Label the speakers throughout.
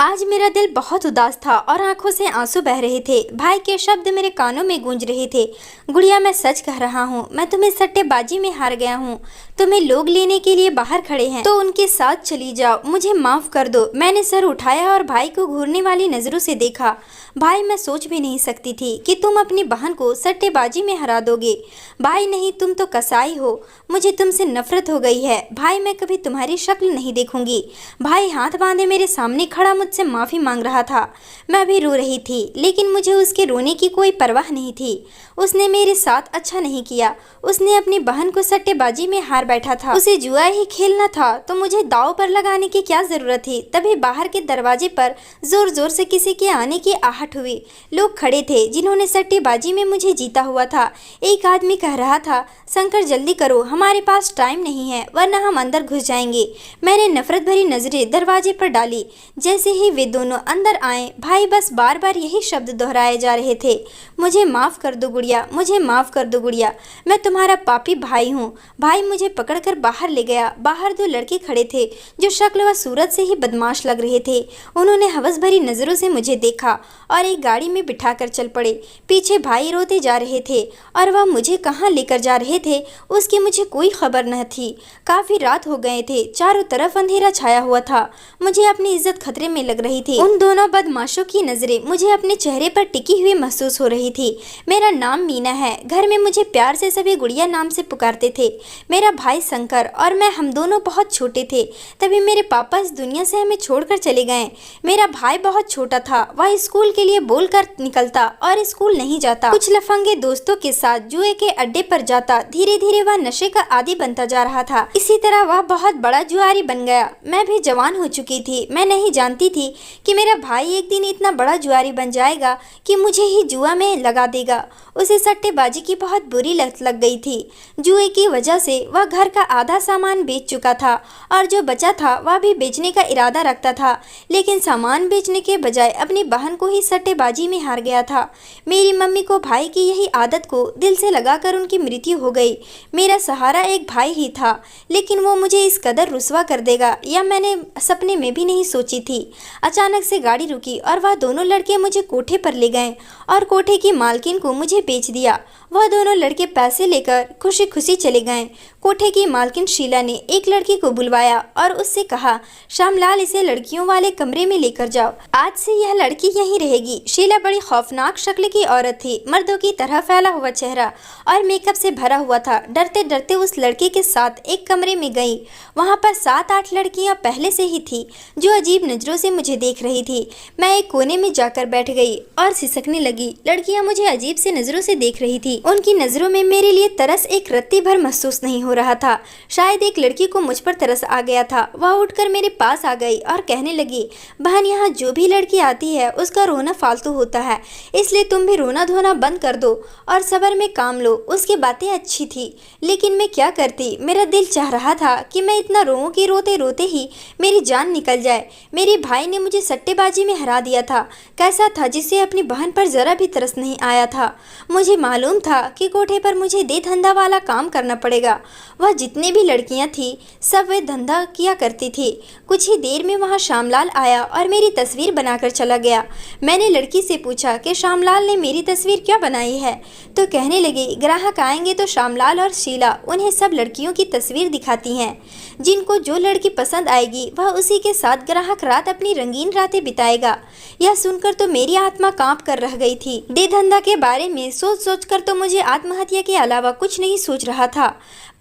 Speaker 1: आज मेरा दिल बहुत उदास था और आंखों से आंसू बह रहे थे। भाई के शब्द मेरे कानों में गूंज रहे थे। गुड़िया, मैं सच कह रहा हूँ, मैं तुम्हें सट्टेबाजी में हार गया हूँ। तुम्हें लोग लेने के लिए बाहर खड़े हैं तो उनके साथ चली जाओ, मुझे माफ कर दो। मैंने सर उठाया और भाई को घूरने वाली नजरों से देखा। भाई, मैं सोच भी नहीं सकती थी कि तुम अपनी बहन को सट्टेबाजी में हरा दोगे। भाई नहीं, तुम तो कसाई हो। मुझे तुमसे नफरत हो गई है। भाई, मैं कभी तुम्हारी शक्ल नहीं देखूंगी। भाई हाथ बांधे मेरे सामने खड़ा मुझसे माफ़ी मांग रहा था। मैं भी रो रही थी, लेकिन मुझे उसके रोने की कोई परवाह नहीं थी। उसने मेरे साथ अच्छा नहीं किया। उसने अपनी बहन को सट्टेबाजी में हार बैठा था। उसे जुआ ही खेलना था तो मुझे दांव पर लगाने की क्या जरूरत थी। तभी बाहर के दरवाजे पर जोर जोर से किसी के आने की आहट हुई। लोग खड़े थे जिन्होंने सट्टेबाजी में मुझे जीता हुआ था। एक आदमी कह रहा था, शंकर जल्दी करो, हमारे पास टाइम नहीं है वरना हम अंदर घुस जाएंगे। मैंने नफरत भरी नजरें दरवाजे पर डाली। जैसे ही वे दोनों अंदर आए, भाई बस बार बार यही शब्द दोहराए जा रहे थे, मुझे माफ कर दो गुड़िया, मुझे माफ कर दो गुड़िया, मैं तुम्हारा पापी भाई हूँ। भाई मुझे पकड़कर बाहर ले गया। बाहर दो लड़के खड़े थे जो शक्ल व सूरत से ही बदमाश लग रहे थे। उन्होंने हवस भरी नजरों से मुझे देखा और एक गाड़ी में बिठाकर चल पड़े। पीछे भाई रोते जा रहे थे और वह मुझे कहाँ लेकर जा रहे थे उसकी मुझे कोई खबर न थी। काफी रात हो गए थे, चारों तरफ अंधेरा छाया हुआ था। मुझे अपनी इज्जत खतरे में लग रही थी। उन दोनों बदमाशों की नजरें मुझे अपने चेहरे पर टिकी हुई महसूस हो रही थी। मेरा नाम मीना है। घर में मुझे प्यार से सभी गुड़िया नाम से पुकारते थे। मेरा भाई शंकर और मैं, हम दोनों बहुत छोटे थे तभी मेरे पापा इस दुनिया से हमें छोड़कर चले गए। मेरा भाई बहुत छोटा था। वह स्कूल के लिए बोलकर निकलता और स्कूल नहीं जाता। कुछ लफंगे दोस्तों के साथ जुए के अड्डे पर जाता। धीरे धीरे वह नशे का आदी बनता जा रहा था। इसी तरह वह बहुत बड़ा जुआरी बन गया। मैं भी जवान हो चुकी थी। मैं नहीं जानती थी कि मेरा भाई एक दिन इतना बड़ा जुआरी बन जाएगा कि मुझे ही जुआ में लगा देगा। उसे सट्टेबाजी की बहुत बुरी लत लग गई थी। जुए की वजह से वह घर का आधा सामान बेच चुका था और जो बचा था वह भी बेचने का इरादा रखता था, लेकिन सामान बेचने के बजाय अपनी बहन को ही सट्टेबाजी में हार गया था। मेरी मम्मी को भाई की यही आदत को दिल से लगाकर उनकी मृत्यु हो गई। मेरा सहारा एक भाई ही था, लेकिन वो मुझे इस कदर रुस्वा कर देगा यह मैंने सपने में भी नहीं सोची थी। अचानक से गाड़ी रुकी और वह दोनों लड़के मुझे कोठे पर ले गए और कोठे की मालकिन को मुझे बेच दिया। वह दोनों लड़के पैसे लेकर खुशी खुशी चले गए। कोठे की मालकिन शीला ने एक लड़की को बुलवाया और उससे कहा, श्यामलाल, इसे लड़कियों वाले कमरे में लेकर जाओ। आज से यह लड़की यहीं रहेगी। शीला बड़ी खौफनाक शक्ल की औरत थी। मर्दों की तरह फैला हुआ चेहरा और मेकअप से भरा हुआ था। डरते डरते उस लड़के के साथ एक कमरे में गई। वहाँ पर 7-8 लड़कियाँ पहले से ही थी जो अजीब नजरों से मुझे देख रही थी। मैं एक कोने में जाकर बैठ गई और सिसकने लगी। लड़कियाँ मुझे अजीब से नजरों से देख रही थी। उनकी नजरों में मेरे लिए तरस एक रत्ती भर महसूस नहीं हो रहा था। शायद एक लड़की को मुझ पर तरस आ गया था। वह उठकर मेरे पास आ गई और कहने लगी, बहन, यहाँ जो भी लड़की आती है उसका रोना फालतू होता है, इसलिए तुम भी रोना धोना बंद कर दो और सब्र में काम लो। उसकी बातें अच्छी थी, लेकिन मैं क्या करती। मेरा दिल चाह रहा था कि मैं इतना रोऊं कि रोते रोते ही मेरी जान निकल जाए। मेरे भाई ने मुझे सट्टेबाजी में हरा दिया था। कैसा था जिसे अपनी बहन पर जरा भी तरस नहीं आया था। मुझे मालूम था कि कोठे पर मुझे दे धंधा वाला काम करना पड़ेगा। वह जितने भी लड़कियां थी सब वे धंधा किया करती थी। कुछ ही देर में वहां श्यामलाल आया और मेरी तस्वीर बनाकर चला गया। मैंने लड़की से पूछा कि श्यामलाल ने मेरी तस्वीर क्या बनाई है, तो कहने लगी, ग्राहक आएंगे तो श्यामलाल और शीला उन्हें सब लड़कियों की तस्वीर दिखाती हैं। जिनको जो लड़की पसंद आएगी वह उसी के साथ ग्राहक रात अपनी रंगीन रातें बिताएगा। यह सुनकर तो मेरी आत्मा कांप कर रह गई थी। दे धंधा के बारे में सोच सोच कर तो मुझे आत्महत्या के अलावा कुछ नहीं सोच रहा था,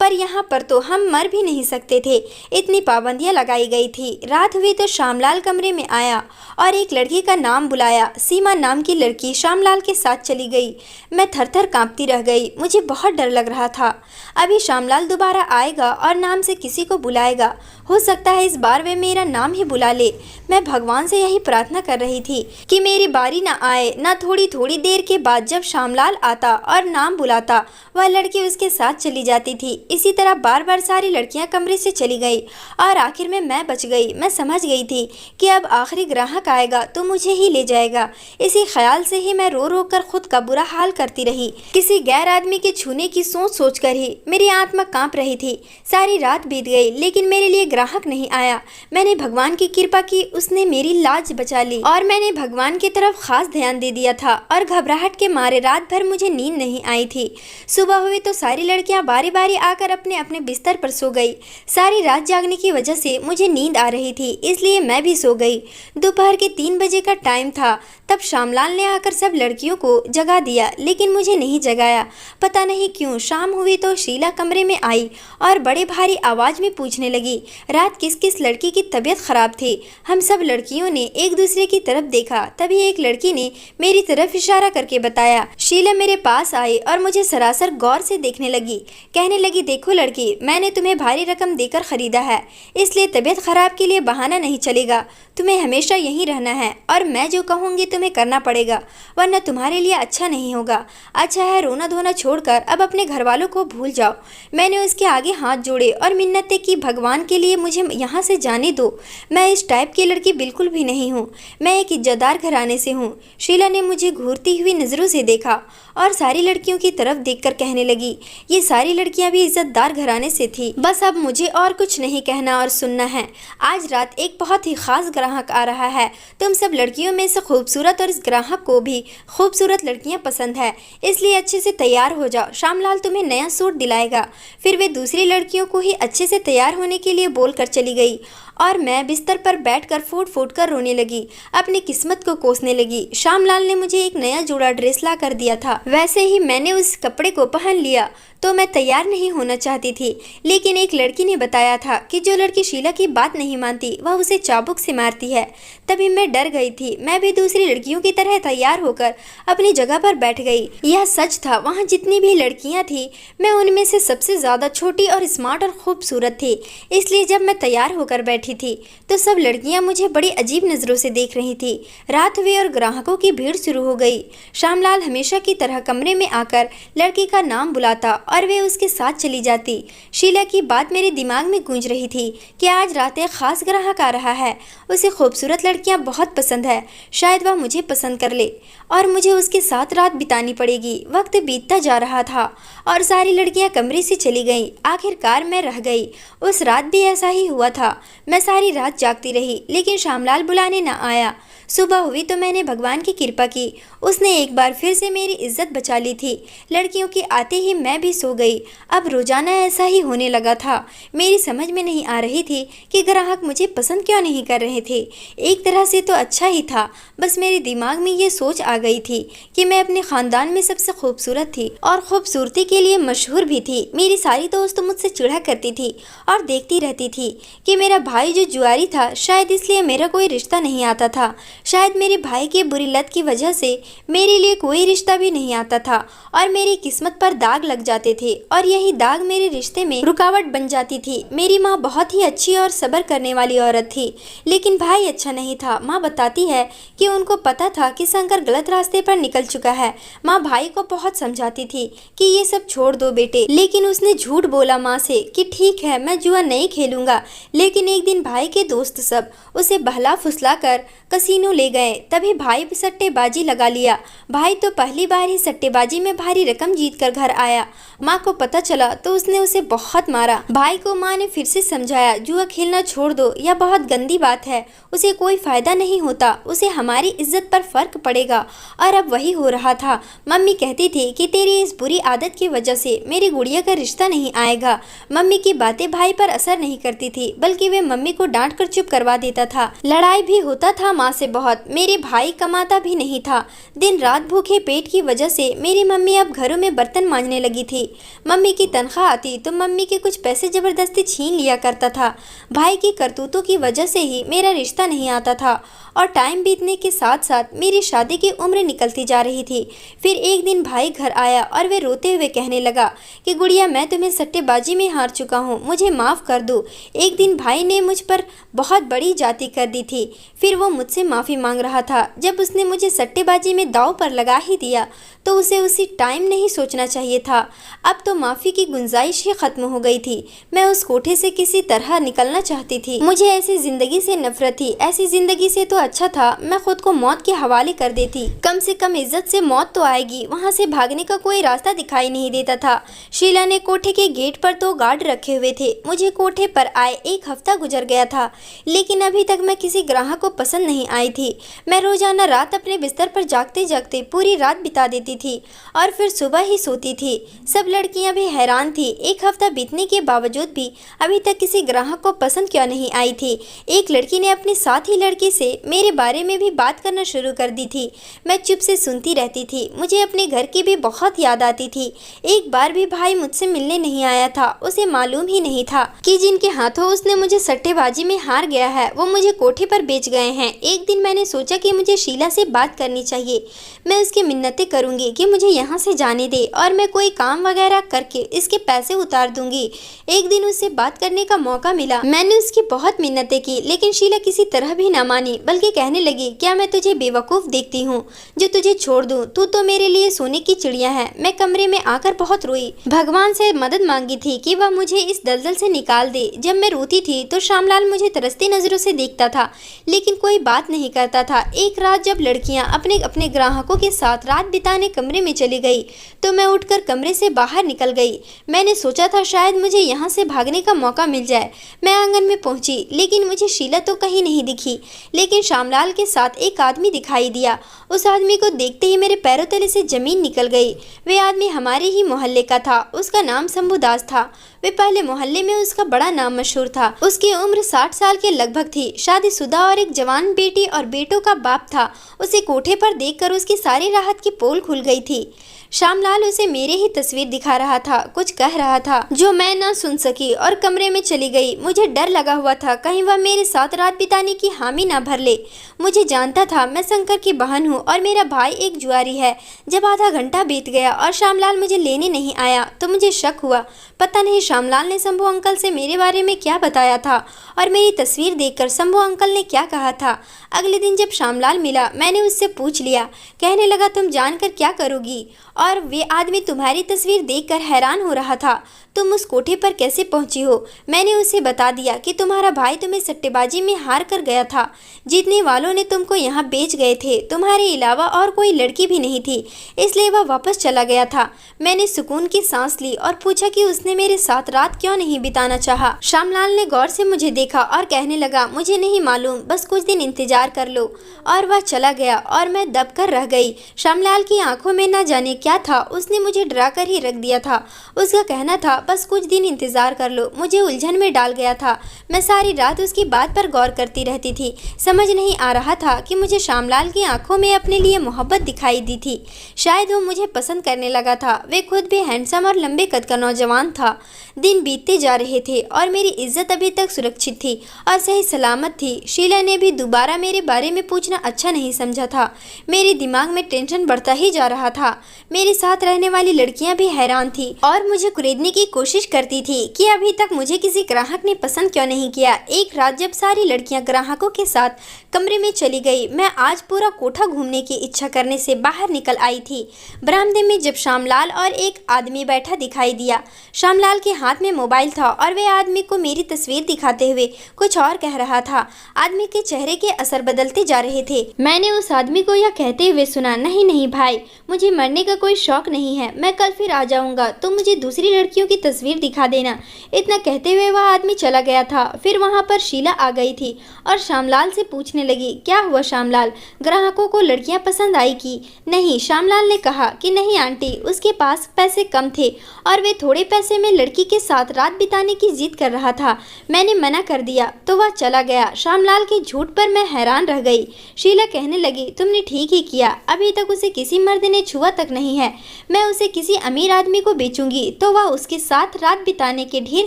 Speaker 1: पर यहाँ पर तो हम मर भी नहीं सकते थे। इतनी पाबंदियाँ लगाई गई थी। रात हुई तो श्यामलाल कमरे में आया और एक लड़की का नाम बुलाया। सीमा नाम की लड़की श्यामलाल के साथ चली गई। मैं थर-थर कांपती रह गई। मुझे बहुत डर लग रहा था। अभी श्यामलाल दोबारा आएगा और नाम से किसी को बुलाएगा। हो सकता है इस बार वे मेरा नाम ही बुला ले। मैं भगवान से यही प्रार्थना कर रही थी कि मेरी बारी ना आए। ना थोड़ी थोड़ी देर के बाद जब श्यामलाल आता और नाम बुलाता, वह लड़की उसके साथ चली जाती थी। इसी तरह बार बार सारी लड़कियां कमरे से चली गई और आखिर में मैं बच गई। मैं समझ गई थी कि अब आखिरी ग्राहक आएगा तो मुझे ही ले जाएगा। इसी ख्याल से ही मैं रो रो कर खुद का बुरा हाल करती रही। किसी गैर आदमी के छूने की सोच सोच कर ही मेरी आत्मा कांप रही थी। सारी रात बीत गई, लेकिन मेरे लिए ग्राहक नहीं आया। मैंने भगवान की कृपा की, उसने मेरी लाज बचा ली और मैंने भगवान की तरफ खास ध्यान दे दिया था और घबराहट के मारे रात भर मुझे नींद नहीं आई थी। सुबह हुई तो सारी लड़कियां बारी बारी आकर अपने अपने बिस्तर पर सो गई। सारी रात जागने की वजह से मुझे नींद आ रही थी, इसलिए मैं भी सो गई। दोपहर के 3 बजे का टाइम था। तब श्यामलाल ने आकर सब लड़कियों को जगा दिया, लेकिन मुझे नहीं जगाया। पता नहीं क्यों। शाम हुई तो शीला कमरे में आई और बड़े भारी आवाज में पूछने लगी, रात किस किस लड़की की तबीयत खराब थी। हम सब लड़कियों ने एक दूसरे की तरफ देखा। तभी एक लड़की ने मेरी तरफ इशारा करके बताया। शीला मेरे पास आई और मुझे सरासर गौर से देखने लगी। कहने लगी, देखो लड़की, मैंने तुम्हें भारी रकम देकर खरीदा है, इसलिए तबीयत खराब के लिए बहाना नहीं चलेगा। तुम्हें हमेशा यहीं रहना है और मैं जो कहूँगी तुम्हें करना पड़ेगा, वरना तुम्हारे लिए अच्छा नहीं होगा। अच्छा है, रोना धोना छोड़कर अब अपने घर वालों को भूल जाओ। मैंने उसके आगे हाथ जोड़े और मिन्नतें की, भगवान के लिए मुझे यहाँ से जाने दो। मैं इस टाइप की लड़की बिल्कुल भी नहीं हूँ। मैं एक इज्जतदार घराने से हूँ। शीला ने मुझे घूरती हुई नज़रों से देखा और सारी लड़कियों की तरफ देखकर कहने लगी, ये सारी लड़कियां भी इज्जतदार घराने से थी। बस अब मुझे और कुछ नहीं कहना और सुनना है। आज रात एक बहुत ही खास ग्राहक आ रहा है। तुम सब लड़कियों में से खूबसूरत और इस ग्राहक को भी खूबसूरत लड़कियां पसंद है, इसलिए अच्छे से तैयार हो जाओ। श्यामलाल तुम्हें नया सूट दिलाएगा। फिर वे दूसरी लड़कियों को ही अच्छे से तैयार होने के लिए बोलकर चली गई और मैं बिस्तर पर बैठकर फूट फूट कर रोने लगी, अपनी किस्मत को कोसने लगी। श्यामलाल ने मुझे एक नया जोड़ा ड्रेस ला कर दिया था। वैसे ही मैंने उस कपड़े को पहन लिया तो मैं तैयार नहीं होना चाहती थी, लेकिन एक लड़की ने बताया था कि जो लड़की शीला की बात नहीं मानती वह उसे चाबुक से मारती है। तभी मैं डर गई थी। मैं भी दूसरी लड़कियों की तरह तैयार होकर अपनी जगह पर बैठ गई। यह सच था, वहाँ जितनी भी लड़कियाँ थी मैं उनमें से सबसे ज़्यादा छोटी और स्मार्ट और खूबसूरत थी। इसलिए जब मैं तैयार होकर बैठी थी तो सब लड़कियाँ मुझे बड़ी अजीब नज़रों से देख रही थी। रात हुई और ग्राहकों की भीड़ शुरू हो गई। श्यामलाल हमेशा की तरह कमरे में आकर लड़की का नाम बुलाता और वे उसके साथ चली जाती। शीला की बात मेरे दिमाग में गूंज रही थी कि आज रात एक खास ग्राहक आ रहा है। उसे खूबसूरत लड़कियां बहुत पसंद है, शायद वह मुझे पसंद कर ले और मुझे उसके साथ रात बितानी पड़ेगी। वक्त बीतता जा रहा था और सारी लड़कियां कमरे से चली गईं। आखिरकार मैं रह गई। उस रात भी ऐसा ही हुआ था। मैं सारी रात जागती रही, लेकिन श्यामलाल बुलाने न आया। सुबह हुई तो मैंने भगवान की कृपा की, उसने एक बार फिर से मेरी इज्जत बचा ली थी। लड़कियों के आते ही मैं भी सो गई। अब रोजाना ऐसा ही होने लगा था। मेरी समझ में नहीं आ रही थी कि ग्राहक मुझे पसंद क्यों नहीं कर रहे थे। एक तरह से तो अच्छा ही था, बस मेरे दिमाग में ये सोच आ गई थी कि मैं अपने खानदान में सबसे खूबसूरत थी और खूबसूरती के लिए मशहूर भी थी। मेरी सारी दोस्त मुझसे चिढ़ा करती थी और देखती रहती थी कि मेरा भाई जो जुआरी था, शायद इसलिए मेरा कोई रिश्ता नहीं आता था। शायद मेरे भाई की बुरी लत की वजह से मेरे लिए कोई रिश्ता भी नहीं आता था और मेरी किस्मत पर दाग लग जाते थे और यही दाग मेरे रिश्ते में रुकावट बन जाती थी। मेरी माँ बहुत ही अच्छी और सब्र करने वाली औरत थी, लेकिन भाई अच्छा नहीं था। माँ बताती है कि उनको पता था कि शंकर गलत रास्ते पर निकल चुका है। माँ भाई को बहुत समझाती थी कि ये सब छोड़ दो बेटे, लेकिन उसने झूठ बोला माँ से कि ठीक है मैं जुआ नहीं खेलूंगा। लेकिन एक दिन भाई के दोस्त सब उसे बहला फुसला कर कसीनो ले गए। तभी भाई सट्टेबाजी लगा लिया। भाई तो पहली बार ही सट्टेबाजी में भारी रकम जीत कर घर आया। माँ को पता चला तो उसने उसे बहुत मारा। भाई को माँ ने फिर से समझाया, जुआ खेलना छोड़ दो, यह बहुत गंदी बात है, उसे कोई फायदा नहीं होता, उसे हमारी इज्जत पर फर्क पड़ेगा। और अब वही हो रहा था। मम्मी कहती थी कि तेरी इस बुरी आदत की वजह से मेरी गुड़िया का रिश्ता नहीं आएगा। मम्मी की बातें भाई पर असर नहीं करती थी, बल्कि वे मम्मी को डांट कर चुप करवा देता था। लड़ाई भी होता था माँ से बहुत। मेरे भाई कमाता भी नहीं था। दिन रात भूखे पेट की वजह से मेरी मम्मी अब घरों में बर्तन मांजने लगी थी। मम्मी की तनख्वाह आती तो मम्मी के कुछ पैसे जबरदस्ती छीन लिया करता था। भाई की करतूतों की वजह से ही मेरा रिश्ता नहीं आता था और टाइम बीतने के साथ साथ मेरी शादी की उम्र निकलती जा रही थी। फिर एक दिन भाई घर आया और वे रोते हुए कहने लगा कि गुड़िया मैं तुम्हें सट्टेबाजी में हार चुका हूँ, मुझे माफ़ कर दो। एक दिन भाई ने मुझ पर बहुत बड़ी जाती कर दी थी। फिर वो मुझसे माफ़ी मांग रहा था। जब उसने मुझे सट्टेबाजी में दांव पर लगा ही दिया तो उसे उसी टाइम नहीं सोचना चाहिए था। अब तो माफ़ी की गुंजाइश ही ख़त्म हो गई थी। मैं उस कोठे से किसी तरह निकलना चाहती थी। मुझे ऐसी ज़िंदगी से नफरत थी। ऐसी ज़िंदगी से तो अच्छा था मैं खुद को मौत के हवाले कर देती। कम से कम इज्जत से मौत तो आएगी। वहाँ से भागने का कोई रास्ता दिखाई नहीं देता था। शीला ने कोठे के गेट पर 2 गार्ड रखे हुए थे। मुझे कोठे पर आए 1 हफ्ता गुजर गया था, लेकिन अभी तक मैं किसी ग्राहक को पसंद नहीं आई थी। मैं रोजाना रात अपने बिस्तर पर जागते जागते पूरी रात बिता देती थी और फिर सुबह ही सोती थी। सब लड़कियां भी हैरान थी। 1 हफ्ता बीतने के बावजूद भी अभी तक किसी ग्राहक को पसंद क्यों नहीं आई थी। एक लड़की ने अपनी साथी लड़की से मेरे बारे में भी बात करना शुरू कर दी थी। मैं चुप से सुनती रहती थी। मुझे अपने घर की भी बहुत याद आती थी। एक बार भी भाई मुझसे मिलने नहीं आया था। उसे मालूम ही नहीं था कि जिनके हाथों उसने मुझे सट्टेबाजी में हार गया है वो मुझे कोठे पर बेच गए हैं। एक दिन मैंने सोचा कि मुझे शीला से बात करनी चाहिए। मैं उसकी मिन्नतें करूंगी कि मुझे यहाँ से जाने दे और मैं कोई काम वगैरह करके इसके पैसे उतार दूंगी। एक दिन उससे बात करने का मौका मिला। मैंने उसकी बहुत मिन्नतें की, लेकिन शीला किसी तरह भी ना मानी, बल्कि कहने लगी, क्या मैं तुझे बेवकूफ़ देखती हूँ जो तुझे छोड़ दूँ? तू तो मेरे लिए सोने की चिड़िया है। मैं कमरे में आकर बहुत रोई, भगवान से मदद मांगी थी कि वह मुझे इस दलदल से निकाल दे। जब मैं रोती थी तो श्यामलाल मुझे तरसती नज़रों से देखता था, लेकिन कोई बात नहीं करता था। एक रात जब लड़कियां अपने अपने ग्राहकों के साथ रात बिताने कमरे में चली गई तो मैं उठकर कमरे से बाहर निकल गई। मैंने सोचा था शायद मुझे यहाँ से भागने का मौका मिल जाए। मैं आंगन में पहुंची, लेकिन मुझे शीला तो कहीं नहीं दिखी। लेकिन श्यामलाल के साथ एक आदमी दिखाई दिया। उस आदमी को देखते ही मेरे पैरों तले से जमीन निकल गई। वे आदमी हमारे ही मोहल्ले का था। उसका नाम शंभुदास था। वे पहले मोहल्ले में उसका बड़ा नाम मशहूर था। उसकी उम्र 60 साल के लगभग थी, शादीशुदा और एक जवान बेटी और बेटों का बाप था। उसे कोठे पर देखकर उसकी सारी राहत की पोल खुल गई थी। श्यामलाल उसे मेरे ही तस्वीर दिखा रहा था, कुछ कह रहा था जो मैं ना सुन सकी और कमरे में चली गई। मुझे डर लगा हुआ था कहीं वह मेरे साथ रात बिताने की हामी ना भर ले। मुझे जानता था मैं शंकर की बहन हूँ और मेरा भाई एक जुआरी है। जब आधा घंटा बीत गया और श्यामलाल मुझे लेने नहीं आया तो मुझे शक हुआ। पता नहीं श्यामलाल ने शंभू अंकल से मेरे बारे में क्या बताया था और मेरी तस्वीर देखकर शंभू अंकल ने क्या कहा था। अगले दिन जब श्यामलाल मिला मैंने उससे पूछ लिया। कहने लगा, तुम जानकर क्या करोगी? और वे आदमी तुम्हारी तस्वीर देखकर हैरान हो रहा था। तुम उस कोठे पर कैसे पहुंची हो? मैंने उसे बता दिया कि तुम्हारा भाई तुम्हें सट्टेबाजी में हार कर गया था। जीतने वालों ने तुमको यहाँ बेच गए थे। तुम्हारे अलावा और कोई लड़की भी नहीं थी, इसलिए वह वापस चला गया था। मैंने सुकून की सांस ली और पूछा कि उसने मेरे साथ रात क्यों नहीं बिताना चाहा। श्यामलाल ने गौर से मुझे देखा और कहने लगा, मुझे नहीं मालूम, बस कुछ दिन इंतजार कर लो। और वह चला गया और मैं दब कर रह गई। श्यामलाल की आंखों में न जाने क्या था, उसने मुझे डरा कर ही रख दिया था। उसका कहना था बस कुछ दिन इंतजार कर लो। मुझे उलझन में डाल गया था। मैं सारी रात उसकी बात पर गौर करती रहती थी। समझ नहीं आ रहा था कि मुझे श्यामलाल की आंखों में अपने लिए मोहब्बत दिखाई दी थी। शायद वो मुझे पसंद करने लगा था। वे खुद भी हैंडसम और लंबे कद का नौजवान था। दिन बीतते जा रहे थे और मेरी इज्जत अभी तक सुरक्षित थी और सही सलामत थी। शीला ने भी दोबारा मेरे बारे में पूछना अच्छा नहीं समझा था। मेरे दिमाग में टेंशन बढ़ता ही जा रहा था। मेरे साथ रहने वाली लड़कियां भी हैरान थी और मुझे कुरेदने की कोशिश करती थी कि अभी तक मुझे किसी ग्राहक ने पसंद क्यों नहीं किया। एक रात जब सारी लड़कियां ग्राहकों के साथ कमरे में चली गई, मैं आज पूरा कोठा घूमने की इच्छा करने से बाहर निकल आई थी। बरामदे में जब श्यामलाल और एक आदमी बैठा दिखाई दिया। श्यामलाल के हाथ में मोबाइल था और वे आदमी को मेरी तस्वीर दिखाते हुए कुछ और कह रहा था। आदमी के चेहरे के असर बदलते जा रहे थे। मैंने उस आदमी को यह कहते हुए सुना, नहीं नहीं भाई, मुझे मरने का कोई शौक नहीं है। मैं कल फिर आ जाऊंगा, तुम मुझे दूसरी लड़कियों की तस्वीर दिखा देना। इतना कहते हुए वह आदमी चला गया था। फिर वहां पर शीला आ गई थी और श्यामलाल से पूछने लगी, क्या हुआ श्यामलाल, ग्राहकों को लड़कियां पसंद आई कि नहीं? श्यामलाल ने कहा कि नहीं आंटी, उसके पास पैसे कम थे और वे थोड़े पैसे में लड़की के साथ रात बिताने की जिद कर रहा था। मैंने मना कर दिया तो वह चला गया। श्यामलाल के झूठ पर मैं हैरान रह गई। शीला कहने लगी, तुमने ठीक ही किया, अभी तक उसे किसी मर्द ने छुआ तक नहीं नहीं है। मैं उसे किसी अमीर आदमी को बेचूंगी तो वह उसके साथ रात बिताने के ढेर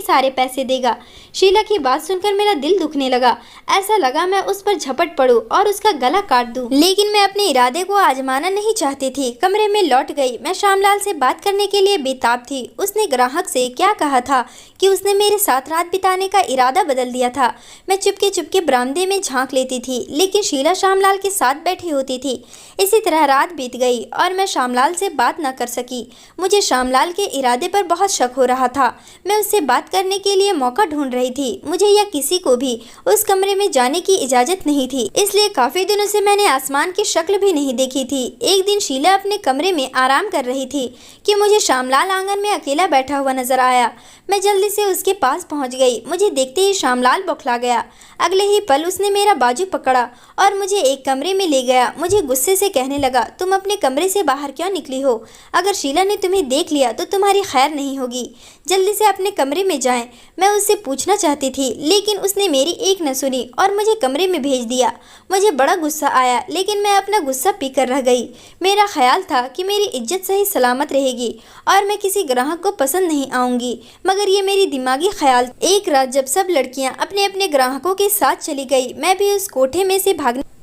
Speaker 1: सारे पैसे देगा। शीला की बात सुनकर मेरा दिल दुखने लगा। ऐसा लगा मैं उस पर झपट पड़ूं और उसका गला काट दूं। लेकिन मैं अपने इरादे को आजमाना नहीं चाहती थी। कमरे में लौट गई। मैं श्यामलाल से बात करने के लिए बेताब थी। उसने ग्राहक से क्या कहा था कि उसने मेरे साथ रात बिताने का इरादा बदल दिया था। मैं चुपके चुपके बरामदे में झांक लेती थी, लेकिन शीला श्यामलाल के साथ बैठी होती थी। इसी तरह रात बीत गई और मैं श्यामलाल से बात न कर सकी। मुझे श्यामलाल के इरादे पर बहुत शक हो रहा था। मैं उससे बात करने के लिए मौका ढूंढ रही थी। मुझे या किसी को भी उस कमरे में जाने की इजाजत नहीं थी, इसलिए काफी दिनों से मैंने आसमान की शक्ल भी नहीं देखी थी। एक दिन शीला अपने कमरे में आराम कर रही थी कि मुझे श्यामलाल आंगन में अकेला बैठा हुआ नजर आया। मैं जल्दी से उसके पास पहुंच गई। मुझे देखते ही श्यामलाल बौखला गया। अगले ही पल उसने मेरा बाजू पकड़ा और मुझे एक कमरे में ले गया। मुझे गुस्से से कहने लगा, तुम अपने कमरे से बाहर क्यों निकली हो? अगर शीला ने तुम्हें देख लिया तो तुम्हारी खैर नहीं होगी। जल्दी से अपने कमरे में जाएं। मैं उससे पूछना चाहती थी, लेकिन उसने मेरी एक न सुनी और मुझे कमरे में भेज दिया। मुझे बड़ा गुस्सा आया, लेकिन मैं अपना गुस्सा पीकर रह गई। मेरा ख्याल था कि मेरी इज्जत सही सलामत रहेगी और मैं किसी ग्राहक को पसंद नहीं आऊंगी, मगर ये मेरी दिमागी ख्याल। एक रात जब सब लड़कियां अपने अपने ग्राहकों के साथ चली गई, मैं भी उस कोठे में से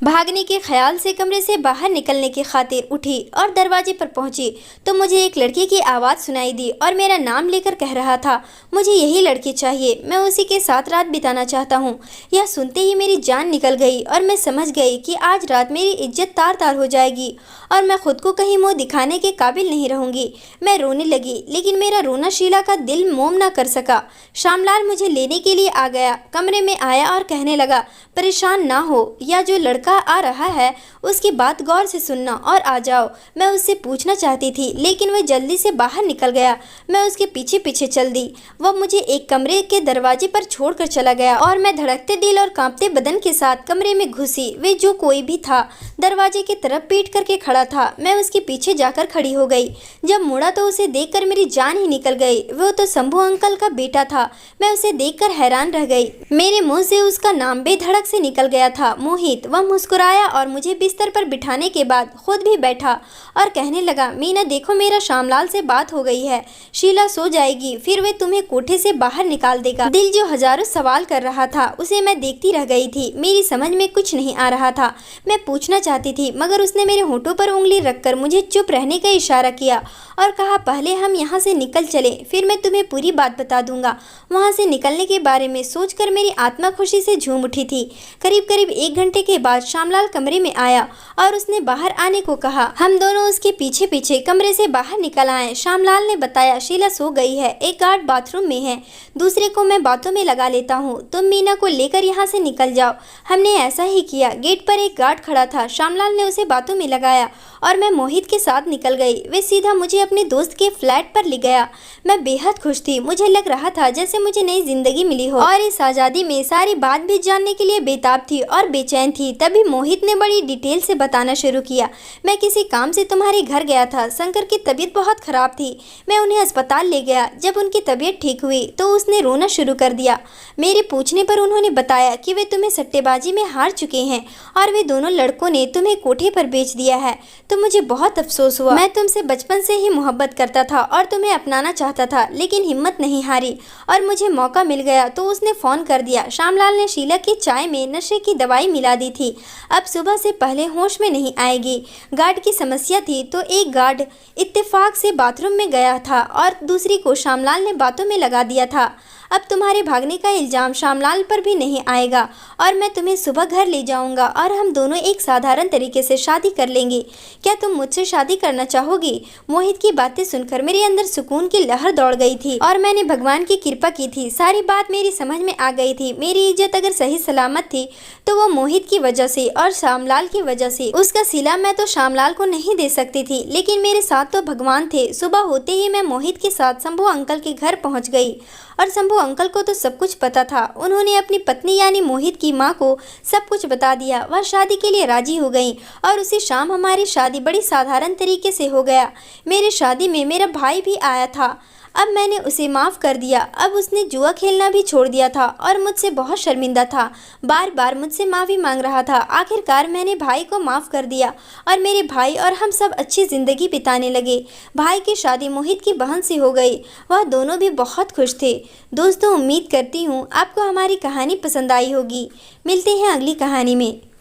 Speaker 1: भागने के ख्याल से कमरे से बाहर निकलने की खातिर उठी और दरवाजे पर पहुंची तो मुझे एक लड़की की आवाज़ सुनाई दी और मेरा नाम लेकर कह रहा था, मुझे यही लड़की चाहिए, मैं उसी के साथ रात बिताना चाहता हूं। यह सुनते ही मेरी जान निकल गई और मैं समझ गई कि आज रात मेरी इज्जत तार तार हो जाएगी और मैं खुद को कहीं मुँह दिखाने के काबिल नहीं रहूंगी। मैं रोने लगी, लेकिन मेरा रोना शीला का दिल मोम ना कर सका। श्यामलाल मुझे लेने के लिए आ गया। कमरे में आया और कहने लगा, परेशान ना हो, या जो लड़का आ रहा है उसकी बात गौर से सुनना और आ जाओ। मैं उससे पूछना चाहती थी, लेकिन वह जल्दी से बाहर निकल गया। मैं उसके पीछे पीछे चल दी। वह मुझे एक कमरे के दरवाजे पर छोड़कर चला गया और मैं धड़कते दिल और कांपते बदन के साथ कमरे में घुसी। वे जो कोई भी था दरवाजे की तरफ पीट करके खड़ा था। मैं उसके पीछे जाकर खड़ी हो गई। जब मुड़ा तो उसे देखकर मेरी जान ही निकल गई। वो तो शंभू अंकल का बेटा था। मैं उसे देखकर हैरान रह गई। मेरे मुंह से उसका नाम बेधड़क से निकल गया था, मोहित। वह मुस्कुराया और मुझे बिस्तर पर बिठाने के बाद खुद भी बैठा और कहने लगा, मीना देखो, मेरा श्यामलाल से बात हो गई है। शीला सो जाएगी, फिर वे तुम्हें कोठे से बाहर निकाल देगा। दिल जो हजारों सवाल कर रहा था उसे मैं देखती रह गई थी। मेरी समझ में कुछ नहीं आ रहा था। मैं पूछना चाहती थी, मगर उसने मेरे होठों पर उंगली रखकर मुझे चुप रहने का इशारा किया और कहा, पहले हम यहाँ से निकल चले, फिर मैं तुम्हें पूरी बात बता दूंगा। वहाँ से निकलने के बारे में सोचकर मेरी आत्मा खुशी से झूम उठी थी। करीब करीब 1 घंटे के बाद श्यामलाल कमरे में आया और उसने बाहर आने को कहा। हम दोनों उसके पीछे पीछे कमरे से बाहर निकल आए। श्यामलाल ने बताया, शीला सो गई है, एक गार्ड बाथरूम में है, दूसरे को मैं बातों में लगा लेता हूँ, तुम मीना को लेकर यहाँ से निकल जाओ। हमने ऐसा ही किया। गेट पर एक गार्ड खड़ा था। श्यामलाल ने उसे बातों में लगाया और मैं मोहित के साथ निकल गई। वे सीधा मुझे अपने दोस्त के फ्लैट पर ले गया। मैं बेहद खुश थी। मुझे लग रहा था जैसे मुझे नई जिंदगी मिली हो और इस आज़ादी में सारी बात भी जानने के लिए बेताब थी और बेचैन थी। तभी मोहित ने बड़ी डिटेल से बताना शुरू किया। मैं किसी काम से तुम्हारे घर गया था। शंकर की तबीयत बहुत खराब थी। मैं उन्हें अस्पताल ले गया। जब उनकी तबीयत ठीक हुई तो उसने रोना शुरू कर दिया। मेरे पूछने पर उन्होंने बताया कि वे तुम्हें सट्टेबाजी में हार चुके हैं और वे दोनों लड़कों ने तुम्हें कोठे पर बेच दिया है। तो मुझे बहुत अफसोस हुआ। मैं तुमसे बचपन से ही मोहब्बत करता था और तुम्हें अपनाना चाहता था, लेकिन हिम्मत नहीं हारी और मुझे मौका मिल गया तो उसने फ़ोन कर दिया। श्यामलाल ने शीला की चाय में नशे की दवाई मिला दी थी। अब सुबह से पहले होश में नहीं आएगी। गार्ड की समस्या थी तो एक गार्ड इत्तेफाक से बाथरूम में गया था और दूसरी को श्यामलाल ने बातों में लगा दिया था। अब तुम्हारे भागने का इल्ज़ाम श्यामलाल पर भी नहीं आएगा और मैं तुम्हें सुबह घर ले जाऊंगा और हम दोनों एक साधारण तरीके से शादी कर लेंगे। क्या तुम मुझसे शादी करना चाहोगी? मोहित की बातें सुनकर मेरे अंदर सुकून की लहर दौड़ गई थी और मैंने भगवान की कृपा की थी। सारी बात मेरी समझ में आ गई थी। मेरी इज्जत अगर सही सलामत थी तो वो मोहित की वजह से और श्यामलाल की वजह से। उसका सिला मैं तो श्यामलाल को नहीं दे सकती थी, लेकिन मेरे साथ तो भगवान थे। सुबह होते ही मैं मोहित के साथ शंभू अंकल के घर पहुंच गई और शंभू अंकल को तो सब कुछ पता था। उन्होंने अपनी पत्नी यानी मोहित की माँ को सब कुछ बता दिया। वह शादी के लिए राजी हो गई और उसी शाम हमारी शादी बड़ी साधारण तरीके से हो गया। मेरी शादी में मेरा भाई भी आया था। अब मैंने उसे माफ़ कर दिया। अब उसने जुआ खेलना भी छोड़ दिया था और मुझसे बहुत शर्मिंदा था, बार बार मुझसे माफ़ी मांग रहा था। आखिरकार मैंने भाई को माफ़ कर दिया और मेरे भाई और हम सब अच्छी ज़िंदगी बिताने लगे। भाई की शादी मोहित की बहन से हो गई। वह दोनों भी बहुत खुश थे। दोस्तों, उम्मीद करती हूँ आपको हमारी कहानी पसंद आई होगी। मिलते हैं अगली कहानी में।